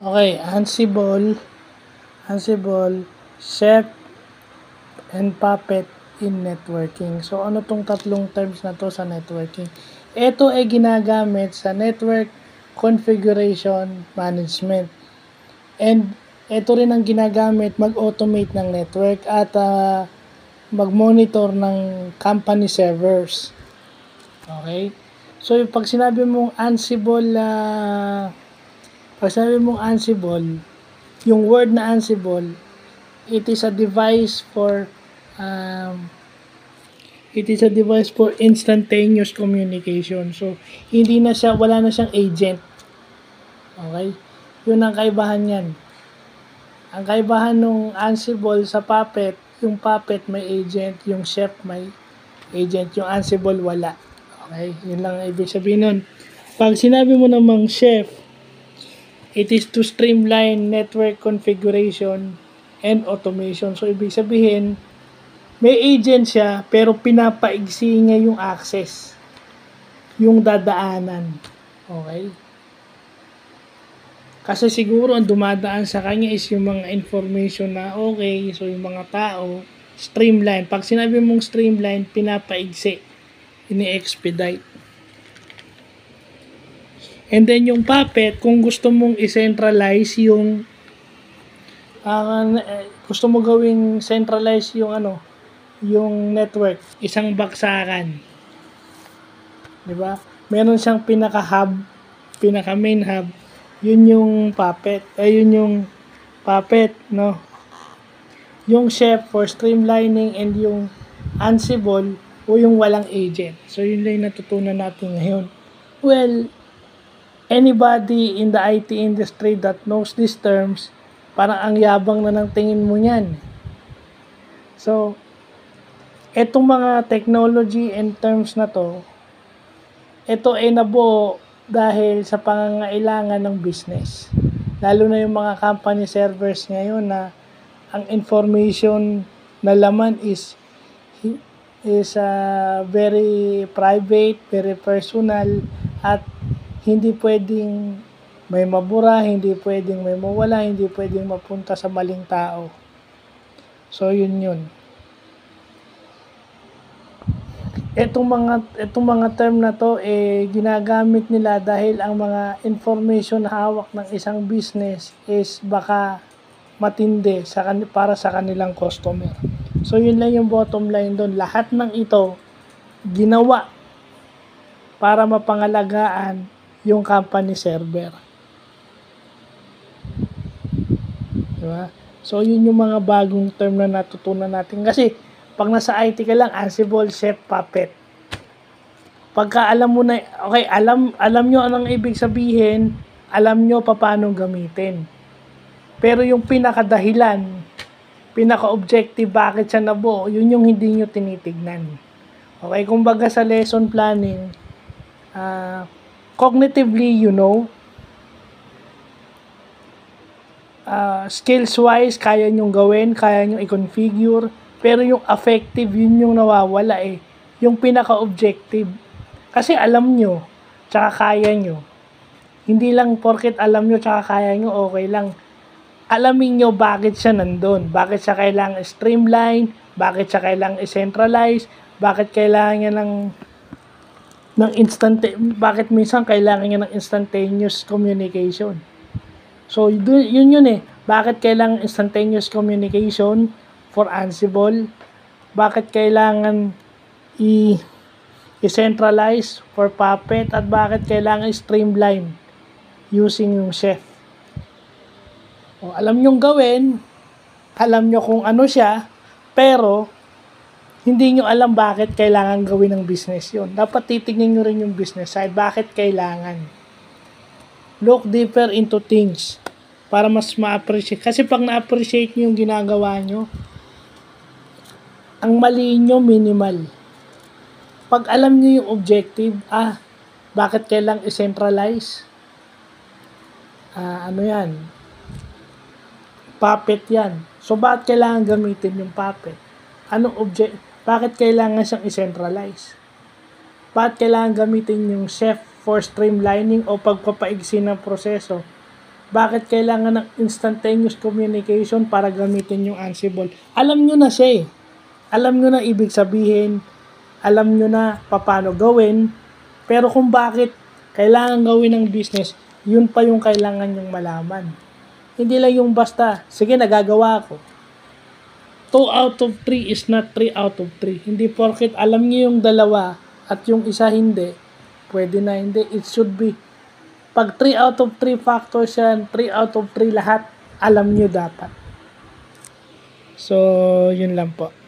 Okay, Ansible, Chef, and Puppet in networking. So, ano tong tatlong terms na to sa networking? Ito ay ginagamit sa network configuration management. And ito rin ang ginagamit mag-automate ng network at mag-monitor ng company servers. Okay? So, pag sinabi mong Ansible, yung word na Ansible, it is a device for um, instantaneous communication. So, wala na siyang agent. Okay? Yun ang kaibahan yan. Ang kaibahan ng Ansible sa Puppet, yung Puppet may agent, yung Chef may agent, yung Ansible wala. Okay? Yun lang ang ibig sabihin nun. Pag sinabi mo namang Chef, it is to streamline network configuration and automation. So, ibig sabihin, may agent siya, pero pinapaigsi niya yung access, yung dadaanan. Okay? Kasi siguro ang dumadaan sa kanya is yung mga information na okay, so yung mga tao, streamline. Pag sinabi mong streamline, pinapaigsi, ini-expedite. And then yung Puppet, kung gusto mong i-centralize yung gusto mo gawing centralize yung network, isang baksakan. 'Di ba? Meron siyang pinaka-hub, pinaka-main hub. Yun yung Puppet. No? Yung Chef for streamlining and yung Ansible o yung walang agent. So yun lang yung natutunan natin ngayon. Well, anybody in the IT industry that knows these terms, parang ang yabang na ng tingin mo niyan. So, etong mga technology and terms na to, ito ay nabuo dahil sa pangangailangan ng business. Lalo na yung mga company servers ngayon na ang information na laman is very private, very personal, at hindi pwedeng may mabura, hindi pwedeng may mawala, hindi pwedeng mapunta sa maling tao. So, yun. Itong mga term na to ginagamit nila dahil ang mga information na hawak ng isang business is baka matindi para sa kanilang customer. So, yun lang yung bottom line doon. Lahat ng ito ginawa para mapangalagaan yung company server. Diba? So, yun yung mga bagong term na natutunan natin. Kasi, pag nasa IT ka lang, Ansible, Chef, Puppet. Pagka alam mo na, okay, alam nyo anong ibig sabihin, alam nyo paano gamitin. Pero yung pinakadahilan, pinaka-objective, bakit siya nabuo, yun yung hindi nyo tinitignan. Okay, kumbaga sa lesson planning, cognitively, skills-wise, kaya nyong gawin, kaya nyong i-configure, pero yung affective, yun yung nawawala yung pinaka-objective. Kasi alam nyo, tsaka kaya nyo. Hindi lang porket alam nyo, tsaka kaya nyo, okay lang. Alamin nyo bakit siya nandun, bakit siya kailangan streamline, bakit siya kailangan i-centralize, bakit kailangan niya bakit minsan kailangan niya ng instantaneous communication. So, yun bakit kailangan instantaneous communication for Ansible, bakit kailangan i-centralize for Puppet, at bakit kailangan streamline using yung Chef. Alam nyong gawin, alam nyo kung ano siya, pero hindi nyo alam bakit kailangan gawin ng business yon. Dapat titignan nyo rin yung business side, bakit kailangan. Look deeper into things para mas ma-appreciate. Kasi pag na-appreciate nyo yung ginagawa nyo, ang mali nyo minimal. Pag alam nyo yung objective, bakit kailangan i-centralize? Puppet yan. So, bakit kailangan gamitin yung Puppet? Bakit kailangan siyang i-centralize? Bakit kailangan gamitin yung Chef for streamlining o pagpapaigsi ng proseso? Bakit kailangan ng instantaneous communication para gamitin yung Ansible? Alam nyo na siya eh. Alam nyo na ibig sabihin, alam nyo na paano gawin, pero kung bakit kailangan gawin ng business, yun pa yung kailangan nyong malaman. Hindi lang yung basta, sige nagagawa ko. 2 out of 3 is not 3 out of 3. Hindi porket alam nyo yung dalawa at yung isa hindi, pwede na hindi. It should be, pag 3 out of 3 factors yan, 3 out of 3 lahat, alam nyo dapat. So, yun lang po.